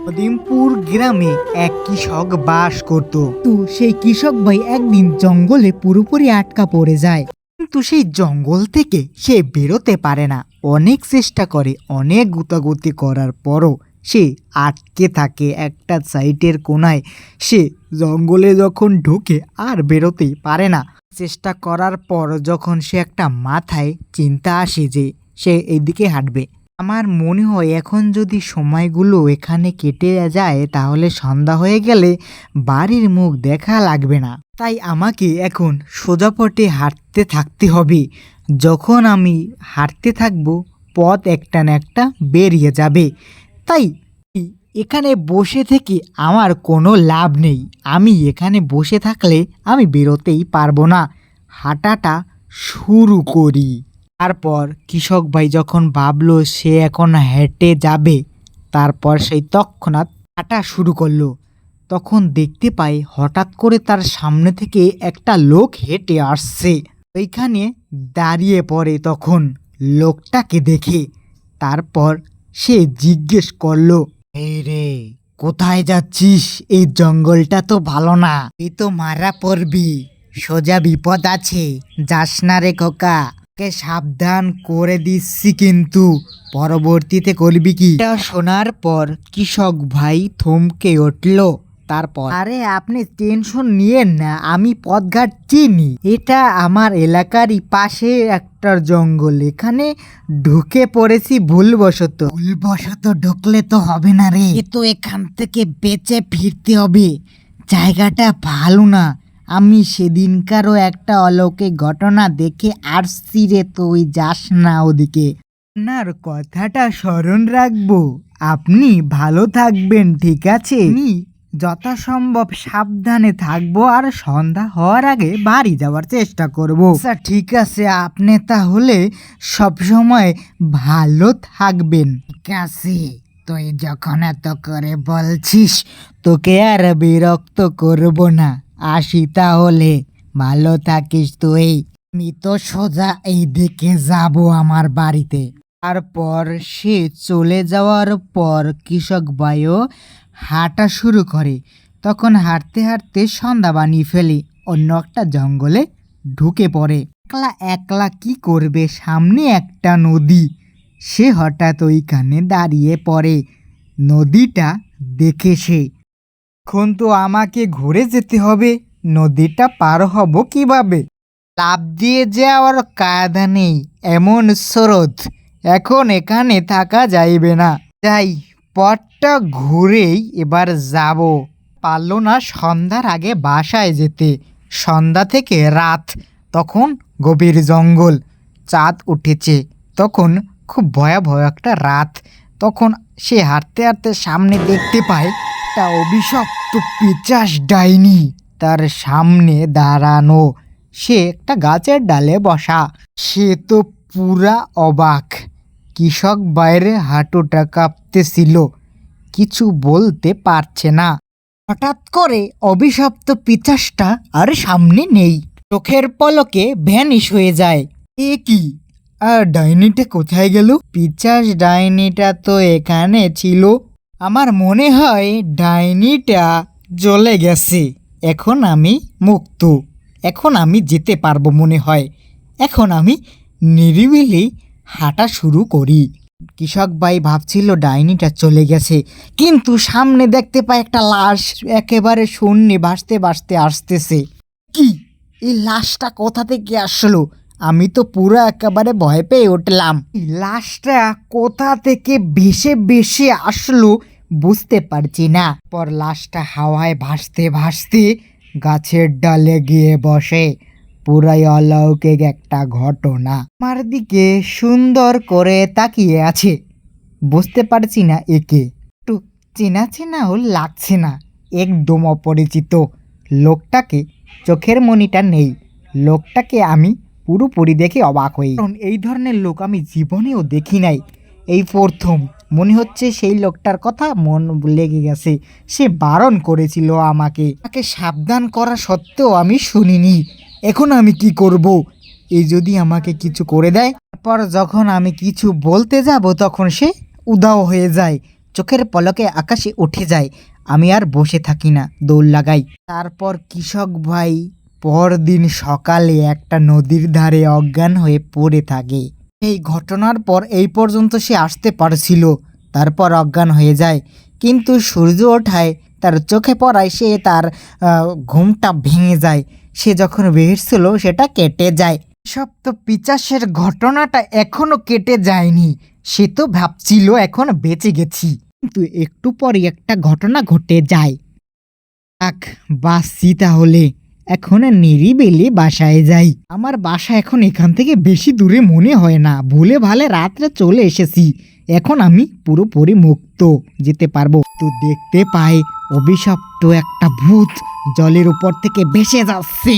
নদিমপুর গ্রামে এক কৃষক বাস করত। তো সেই কৃষক ভাই একদিন জঙ্গলে পুরোপুরি আটকা পড়ে যায়, কিন্তু সেই জঙ্গল থেকে সে বেরোতে পারে না। অনেক চেষ্টা করে, অনেক গুতাগুতি করার পরও সে আটকে থাকে একটা সাইটের কোনায়। সে জঙ্গলে যখন ঢুকে আর বেরোতেই পারে না। চেষ্টা করার পর যখন সে একটা মাথায় চিন্তা আসে যে সে এইদিকে হাঁটবে, আমার মনে হয় এখন যদি সময়গুলো এখানে কেটে যায় তাহলে সন্ধ্যা হয়ে গেলে বাড়ির মুখ দেখা লাগবে না। তাই আমাকে এখন সোজাপথে হাঁটতে থাকতে হবে। যখন আমি হাঁটতে থাকবো পথ একটা না একটা বেরিয়ে যাবে। তাই এখানে বসে থেকে আমার কোনো লাভ নেই। আমি এখানে বসে থাকলে আমি বেরোতেই পারবো না। হাঁটাটা শুরু করি। তারপর কৃষক ভাই যখন ভাবলো সে এখন হেঁটে যাবে, তারপর সেই তৎক্ষণাৎ হাঁটা শুরু করলো। তখন দেখতে পাই হঠাৎ করে তার সামনে থেকে একটা লোক হেঁটে আসছে। ওইখানে দাঁড়িয়ে পড়ে তখন লোকটাকে দেখে। তারপর সে জিজ্ঞেস করলো, এই রে, কোথায় যাচ্ছিস? এই জঙ্গলটা তো ভালো না, তুই তো মারা পড়বি, সোজা বিপদ আছে, যাস না রে খোকা, কে সাবধান করে দিচ্ছি কিন্তু পরবর্তীতে করবি কি? এটা শোনার পর কৃষক ভাই থমকে উঠল। তারপর, আরে আপনি টেনশন নিয়েন না, আমি পথঘাট চিনি, এটা আমার এলাকারই পাশে একটা জঙ্গল, এখানে ঢুকে পড়েছি ভুলবশত। ভুলবশত ঢুকলে তো হবে না রে, এ তো এখান থেকে বেঁচে ফিরতে হবে, জায়গাটা ভালো না। আমি সেদিনকারও একটা অলৌকিক ঘটনা দেখে আসছি রে, তুই যাস না ওদিকে। আপনার কথাটা স্মরণ রাখবো, আপনি ভালো থাকবেন, ঠিক আছে? আমি যথাসম্ভব সাবধানে থাকবো আর সন্ধ্যা হওয়ার আগে বাড়ি যাওয়ার চেষ্টা করব। আচ্ছা ঠিক আছে, আপনি তাহলে সবসময় ভালো থাকবেন। ঠিক আছে, তুই যখন এত করে বলছিস তোকে আর বিরক্ত করব না, আসি তাহলে, ভালো থাকিস তুই। আমি তো সোজা এই দিকে যাব আমার বাড়িতে। তারপর সে চলে যাওয়ার পর কৃষক ভাইও হাঁটা শুরু করে। তখন হাঁটতে হাঁটতে সন্ধ্যা বানিয়ে ফেলে, অন্য একটা জঙ্গলে ঢুকে পড়ে। একলা একলা কি করবে, সামনে একটা নদী। সে হঠাৎ ওইখানে দাঁড়িয়ে পড়ে। নদীটা দেখে সে, এখন তো আমাকে ঘুরে যেতে হবে, নদীটা পার হব কিভাবে? লাফ দিয়ে যাওয়ার কায়দা নেই, এমন স্রোত, এখন এখানে থাকা যাইবে না। যাই, পথটা ঘুরেই এবার যাব। পারলো না সন্ধ্যার আগে বাসায় যেতে। সন্ধ্যা থেকে রাত, তখন গভীর জঙ্গল, চাঁদ উঠেছে, তখন খুব ভয়াবহ একটা রাত। তখন সে হাঁটতে হাঁটতে সামনে দেখতে পায় একটা অভিশপ্ত পিশাচ ডাইনি তার সামনে দাঁড়ানো। সে একটা গাছের ডালে বসা। সে তো পুরা অবাক। কৃষক বাইরে হাঁটুটা কাঁপতেছিল, কিছু বলতে পারছে না। হঠাৎ করে অভিশপ্ত পিশাচটা আর সামনে নেই, চোখের পলকে ভ্যানিশ হয়ে যায়। এ কি, আর ডাইনিটা কোথায় গেল? পিশাচ ডাইনিটা তো এখানে ছিল। আমার মনে হয় ডাইনিটা চলে গেছে, এখন আমি মুক্ত, এখন আমি যেতে পারবো মনে হয়। এখন আমি নিরিবিলি হাঁটা শুরু করি। কৃষক ভাই ভাবছিল ডাইনিটা চলে গেছে, কিন্তু সামনে দেখতে পায় একটা লাশ একেবারে শূন্যে ভাসতে ভাসতে আসতেছে। কি, এই লাশটা কোথা থেকে আসলো? আমি তো পুরো একেবারে ভয় পেয়ে উঠলাম। লাশটা কোথা থেকে ভেসে ভেসে আসলো বুঝতে পারছি না। পর লাশটা হাওয়ায় ভাসতে ভাসতে গাছের ডালে গিয়ে বসে। পুরাই অলৌকিক একটা ঘটনা। আমার দিকে সুন্দর করে তাকিয়ে আছে, বুঝতে পারছি না একে, একটু চেনা চেনাও লাগছে না, একদম অপরিচিত। লোকটাকে চোখের মণিটা নেই, লোকটাকে আমি পুরোপুরি দেখে অবাক হই, কারণ এই ধরনের লোক আমি জীবনেও দেখি নাই, এই প্রথম। মনে হচ্ছে সেই লোকটার কথা মন লেগে গেছে, সে বারণ করেছিল আমাকে, তাকে সাবধান করা সত্ত্বেও আমি শুনিনি। এখন আমি কি করব? এই যদি আমাকে কিছু করে দেয়, তারপর যখন আমি কিছু বলতে যাব তখন সে উধাও হয়ে যায়। চোখের পলকে আকাশে উঠে যায়। আমি আর বসে থাকি না, দৌড় লাগাই। তারপর কৃষক ভাই পরদিন সকালে একটা নদীর ধারে অজ্ঞান হয়ে পড়ে থাকে। এই ঘটনার পর এই পর্যন্ত সে আসতে পারছিল, তারপর অজ্ঞান হয়ে যায়। কিন্তু সূর্য ওঠায় তার চোখে পড়ায় সে তার ঘুমটা ভেঙে যায়। সে যখন বেরছিল সেটা কেটে যায়। সব তো পিচাসের ঘটনাটা এখনো কেটে যায়নি। সে তো ভাবছিল এখন বেঁচে গেছি, কিন্তু একটু পরই একটা ঘটনা ঘটে যায়। থাক, বাঁচছি তাহলে। এখন নিরিবিলি বাসায় যাই। আমার বাসা এখন এখান থেকে বেশি দূরে মনে হয় না। ভুলে ভালে রাত্রে চলে এসেছি। এখন আমি পুরোপুরি মুক্ত, যেতে পারবো। তো দেখতে পাই অভিশপ্ত একটা ভূত জলের উপর থেকে ভেসে যাচ্ছে।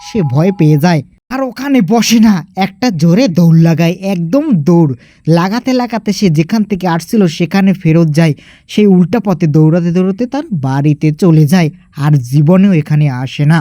সে ভয় পেয়ে যায় আর ওখানে বসে না, একটা জোরে দৌড় লাগায়। একদম দৌড় লাগাতে লাগাতে সে যেখান থেকে আসছিল সেখানে ফেরত যায়। সেই উল্টা পথে দৌড়াতে দৌড়াতে তার বাড়িতে চলে যায় আর জীবনেও এখানে আসে না।